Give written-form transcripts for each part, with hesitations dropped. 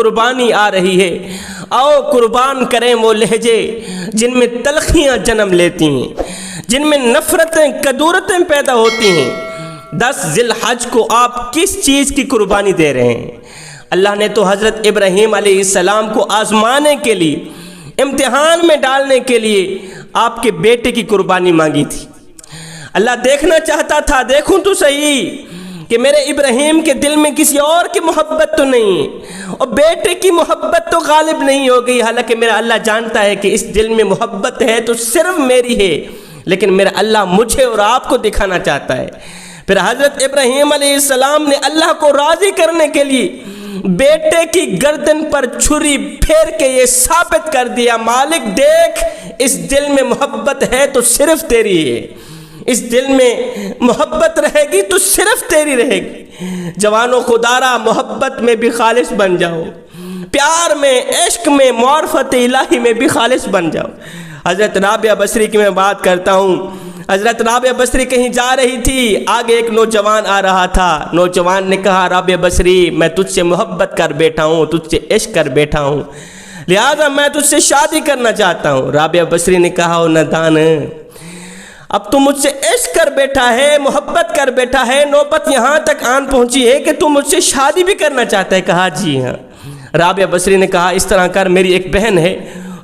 قربانی آ رہی ہے، آؤ قربان کریں وہ لہجے جن میں تلخیاں جنم لیتی ہیں، جن میں نفرتیں کدورتیں پیدا ہوتی ہیں۔ 10 ذی الحج کو آپ کس چیز کی قربانی دے رہے ہیں؟ اللہ نے تو حضرت ابراہیم علیہ السلام کو آزمانے کے لیے، امتحان میں ڈالنے کے لیے آپ کے بیٹے کی قربانی مانگی تھی۔ اللہ دیکھنا چاہتا تھا، دیکھوں تو صحیح کہ میرے ابراہیم کے دل میں کسی اور کی محبت تو نہیں ہے، اور بیٹے کی محبت تو غالب نہیں ہو گئی، حالانکہ میرا اللہ جانتا ہے کہ اس دل میں محبت ہے تو صرف میری ہے، لیکن میرا اللہ مجھے اور آپ کو دکھانا چاہتا ہے۔ پھر حضرت ابراہیم علیہ السلام نے اللہ کو راضی کرنے کے لیے بیٹے کی گردن پر چھری پھیر کے یہ ثابت کر دیا، مالک دیکھ، اس دل میں محبت ہے تو صرف تیری ہے، اس دل میں محبت رہے گی تو صرف تیری رہے گی۔ جوانوں خدارا، محبت میں بھی خالص بن جاؤ، پیار میں، عشق میں، معرفت الہی میں بھی خالص بن جاؤ۔ حضرت رابعہ بصری کی میں بات کرتا ہوں۔ حضرت رابعہ بصری کہیں جا رہی تھی، آگے ایک نوجوان آ رہا تھا۔ نوجوان نے کہا، رابعہ بصری میں تجھ سے محبت کر بیٹھا ہوں، تجھ سے عشق کر بیٹھا ہوں، لہذا میں تجھ سے شادی کرنا چاہتا ہوں۔ رابعہ بصری نے کہا، او نادان، اب تو مجھ سے عشق کر بیٹھا ہے، محبت کر بیٹھا ہے، نوبت یہاں تک آن پہنچی ہے کہ تو مجھ سے شادی بھی کرنا چاہتا ہے؟ کہا جی ہاں۔ رابعہ بصری نے کہا، اس طرح کر، میری ایک بہن ہے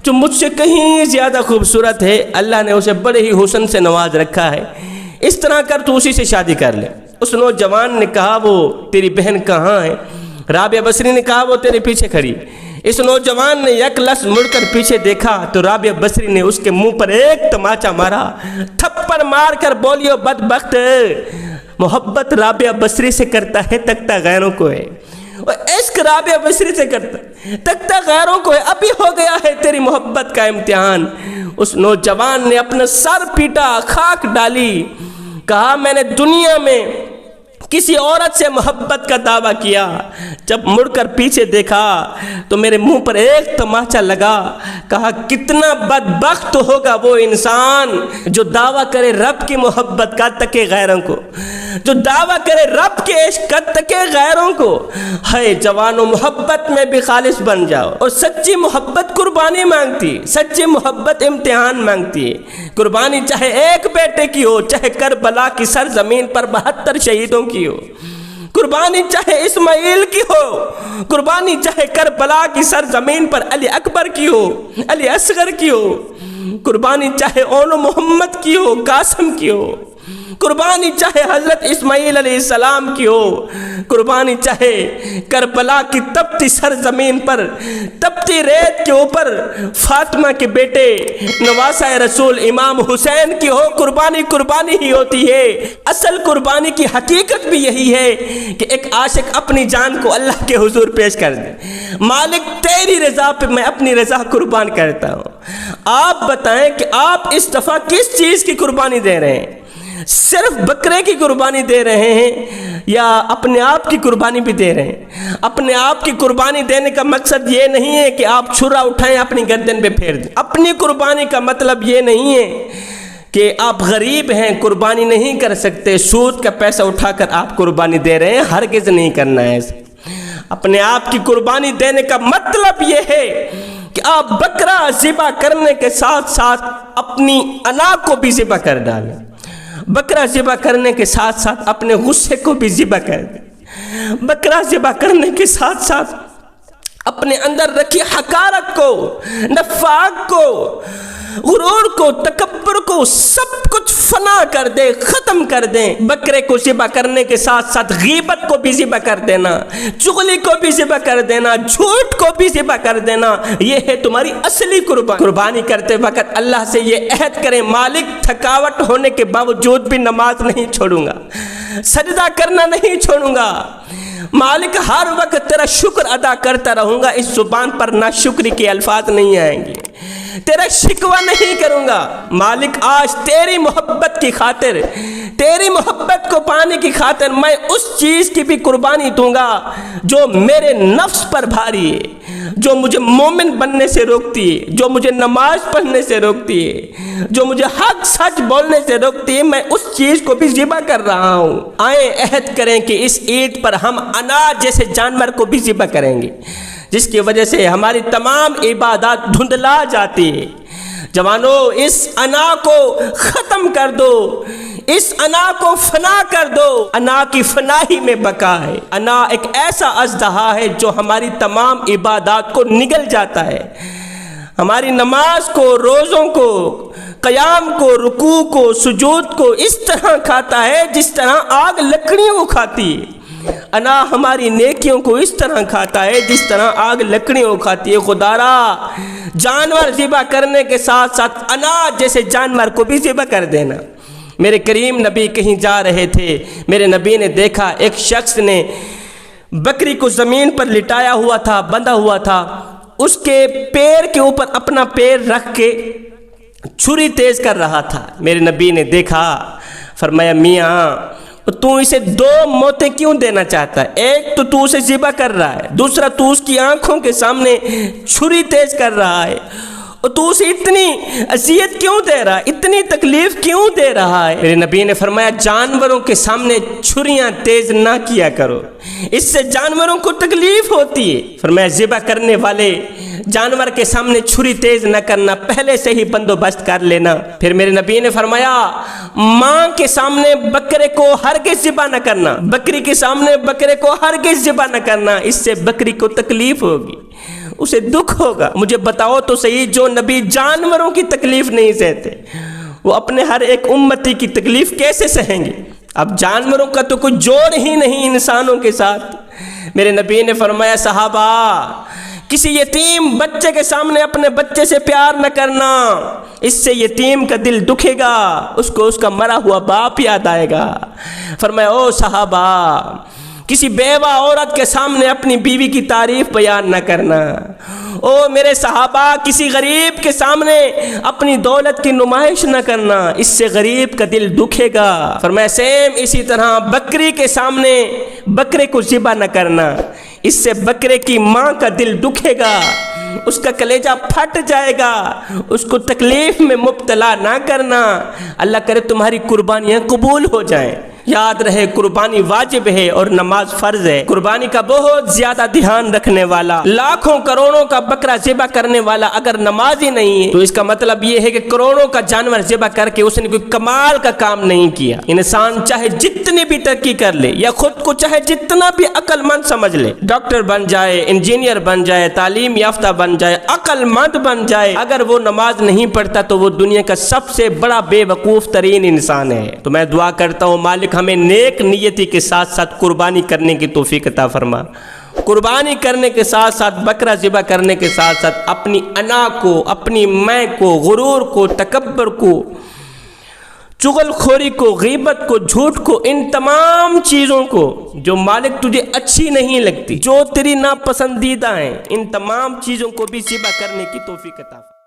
جو مجھ سے کہیں زیادہ خوبصورت ہے، اللہ نے اسے بڑے ہی حسن سے نواز رکھا ہے، اس طرح کر تو اسی سے شادی کر لے۔ اس نوجوان نے کہا، وہ تیری بہن کہاں ہے؟ رابعہ بصری نے کہا، وہ تیرے پیچھے کھڑی۔ اس نوجوان نے یک لس مڑ کر پیچھے دیکھا تو رابعہ بصری نے اس کے منہ پر ایک تماچا مارا، تھپڑ مار کر بولی، او بدبخت، محبت رابعہ بصری سے کرتا ہے، تکتا غیروں کو ہے، اور عشق رابعہ بصری سے کرتا ہے، تکتا غیروں کو ہے۔ ابھی ہو گیا ہے تیری محبت کا امتحان۔ اس نوجوان نے اپنا سر پیٹا، خاک ڈالی، کہا، میں نے دنیا میں کسی عورت سے محبت کا دعویٰ کیا، جب مڑ کر پیچھے دیکھا تو میرے منہ پر ایک تماچا لگا۔ کہا، کتنا بدبخت ہوگا وہ انسان جو دعویٰ کرے رب کی محبت کا، تکے غیروں کو، جو دعویٰ کرے رب کے عشق کا، تکے غیروں کو۔ ہے جوانوں، محبت میں بھی خالص بن جاؤ، اور سچی محبت قربانی مانگتی ہے، سچی محبت امتحان مانگتی ہے۔ قربانی چاہے ایک بیٹے کی ہو، چاہے کربلا کی سرزمین پر 72 شہیدوں کی ہو، قربانی چاہے اسماعیل کی ہو، قربانی چاہے کربلا کی سرزمین پر علی اکبر کی ہو، علی اصغر کی ہو، قربانی چاہے اولو محمد کی ہو، قاسم کی ہو، قربانی چاہے حضرت اسماعیل علیہ السلام کی ہو، قربانی چاہے کربلا کی تپتی سرزمین پر، تپتی ریت کے اوپر فاطمہ کے بیٹے نواسہ رسول امام حسین کی ہو، قربانی قربانی ہی ہوتی ہے۔ اصل قربانی کی حقیقت بھی یہی ہے کہ ایک عاشق اپنی جان کو اللہ کے حضور پیش کر دے، مالک تیری رضا پہ میں اپنی رضا قربان کرتا ہوں۔ آپ بتائیں کہ آپ اس دفعہ کس چیز کی قربانی دے رہے ہیں؟ صرف بکرے کی قربانی دے رہے ہیں یا اپنے آپ کی قربانی بھی دے رہے ہیں؟ اپنے آپ کی قربانی دینے کا مقصد یہ نہیں ہے کہ آپ چھرا اٹھائیں اپنی گردن پہ پھیر دیں۔ اپنی قربانی کا مطلب یہ نہیں ہے کہ آپ غریب ہیں، قربانی نہیں کر سکتے، سود کا پیسہ اٹھا کر آپ قربانی دے رہے ہیں، ہرگز نہیں کرنا ہے ایسا۔ اپنے آپ کی قربانی دینے کا مطلب یہ ہے کہ آپ بکرا ذبح کرنے کے ساتھ ساتھ اپنی انا کو بھی ذبح کر ڈالیں، بکرا ذبح کرنے کے ساتھ ساتھ اپنے غصے کو بھی ذبح کر دیں، بکرا ذبح کرنے کے ساتھ ساتھ اپنے اندر رکھی حقارت کو، نفاق کو، غرور کو، تکبر کو، سب کچھ فنا کر دے، ختم کر دیں۔ بکرے کو ذبح کرنے کے ساتھ ساتھ غیبت کو بھی ذبح کر دینا، چغلی کو بھی ذبح کر دینا، جھوٹ کو بھی ذبح کر دینا، یہ ہے تمہاری اصلی قربانی۔ قربانی کرتے وقت اللہ سے یہ عہد کریں، مالک تھکاوٹ ہونے کے باوجود بھی نماز نہیں چھوڑوں گا، سجدہ کرنا نہیں چھوڑوں گا، مالک ہر وقت تیرا شکر ادا کرتا رہوں گا، اس زبان پر ناشکری کے الفاظ نہیں آئیں گے، تیرا شکوہ نہیں کروں گا۔ مالک آج تیری محبت کی خاطر، تیری محبت کو پانے کی خاطر میں اس چیز کی بھی قربانی دوں گا جو میرے نفس پر بھاری ہے، جو مجھے مومن بننے سے روکتی ہے، جو مجھے نماز پڑھنے سے روکتی ہے، جو مجھے حق سچ بولنے سے روکتی ہے، میں اس چیز کو بھی ذبح کر رہا ہوں۔ آئیں عہد کریں کہ اس عید پر ہم انا جیسے جانور کو بھی ذبح کریں گے، جس کی وجہ سے ہماری تمام عبادات دھندلا جاتی ہے۔ جوانوں، اس انا کو ختم کر دو، اس انا کو فنا کر دو۔ انا کی فنائی میں بقا ہے۔ انا ایک ایسا اژدہا ہے جو ہماری تمام عبادات کو نگل جاتا ہے، ہماری نماز کو، روزوں کو، قیام کو، رکوع کو، سجود کو اس طرح کھاتا ہے جس طرح آگ لکڑیوں کو کھاتی ہے۔ انا ہماری نیکیوں کو اس طرح کھاتا ہے جس طرح آگ لکڑیوں کو کھاتی ہے۔ خدارا، جانور ذبح کرنے کے ساتھ ساتھ انا جیسے جانور کو بھی ذبح کر دینا۔ میرے کریم نبی کہیں جا رہے تھے، میرے نبی نے دیکھا ایک شخص نے بکری کو زمین پر لٹایا ہوا تھا، بندھا ہوا تھا، اس کے پیر کے اوپر اپنا پیر رکھ کے چھری تیز کر رہا تھا۔ میرے نبی نے دیکھا، فرمایا میاں تو اسے دو موتیں کیوں دینا چاہتا ہے؟ ایک تو اسے ذبح کر رہا ہے، دوسرا تو اس کی آنکھوں کے سامنے چھری تیز کر رہا ہے، اور تو اسے اتنی اذیت کیوں دے رہا ہے، اتنی تکلیف کیوں دے رہا ہے؟ میرے نبی نے فرمایا جانوروں کے سامنے چھریاں تیز نہ کیا کرو، اس سے جانوروں کو تکلیف ہوتی ہے۔ فرمایا ذبح کرنے والے جانور کے سامنے چھری تیز نہ کرنا، پہلے سے ہی بندوبست کر لینا۔ پھر میرے نبی نے فرمایا ماں کے سامنے بکرے کو ہرگز ذبح نہ کرنا، بکری کے سامنے بکرے کو ہرگز ذبح نہ کرنا، اس سے بکری کو تکلیف ہوگی، اسے دکھ ہوگا۔ مجھے بتاؤ تو صحیح، جو نبی جانوروں کی تکلیف نہیں سہتے وہ اپنے ہر ایک امتی کی تکلیف کیسے سہیں گے؟ اب جانوروں کا تو کوئی جوڑ ہی نہیں انسانوں کے ساتھ۔ میرے نبی نے فرمایا صحابہ، کسی یتیم بچے کے سامنے اپنے بچے سے پیار نہ کرنا، اس سے یتیم کا دل دکھے گا، اس کو اس کا مرا ہوا باپ یاد آئے گا۔ فرمایا او صحابہ، کسی بیوہ عورت کے سامنے اپنی بیوی کی تعریف بیان نہ کرنا۔ او میرے صحابہ، کسی غریب کے سامنے اپنی دولت کی نمائش نہ کرنا، اس سے غریب کا دل دکھے گا۔ فرمایا سیم اسی طرح بکری کے سامنے بکرے کو ذبح نہ کرنا، اس سے بکرے کی ماں کا دل دکھے گا، اس کا کلیجہ پھٹ جائے گا، اس کو تکلیف میں مبتلا نہ کرنا۔ اللہ کرے تمہاری قربانیاں قبول ہو جائیں۔ یاد رہے قربانی واجب ہے اور نماز فرض ہے۔ قربانی کا بہت زیادہ دھیان رکھنے والا، لاکھوں کروڑوں کا بکرا ذبح کرنے والا اگر نمازی نہیں ہے تو اس کا مطلب یہ ہے کہ کروڑوں کا جانور ذبح کر کے اس نے کوئی کمال کا کام نہیں کیا۔ انسان چاہے جتنی بھی ترقی کر لے یا خود کو چاہے جتنا بھی عقل مند سمجھ لے، ڈاکٹر بن جائے، انجینئر بن جائے، تعلیم یافتہ بن جائے، عقل مند بن جائے، اگر وہ نماز نہیں پڑھتا تو وہ دنیا کا سب سے بڑا بے وقوف ترین انسان ہے۔ تو میں دعا کرتا ہوں مالک ہمیں نیک نیتی کے ساتھ ساتھ قربانی کرنے کی توفیق عطا فرما۔ قربانی کرنے کے ساتھ ساتھ بکرا ذبح کرنے کے ساتھ ساتھ اپنی انا کو، اپنی میں کو، غرور کو، تکبر کو، چغل خوری کو، غیبت کو، جھوٹ کو، ان تمام چیزوں کو جو مالک تجھے اچھی نہیں لگتی، جو تیری ناپسندیدہ ہیں، ان تمام چیزوں کو بھی ذبح کرنے کی توفیق عطا فرما۔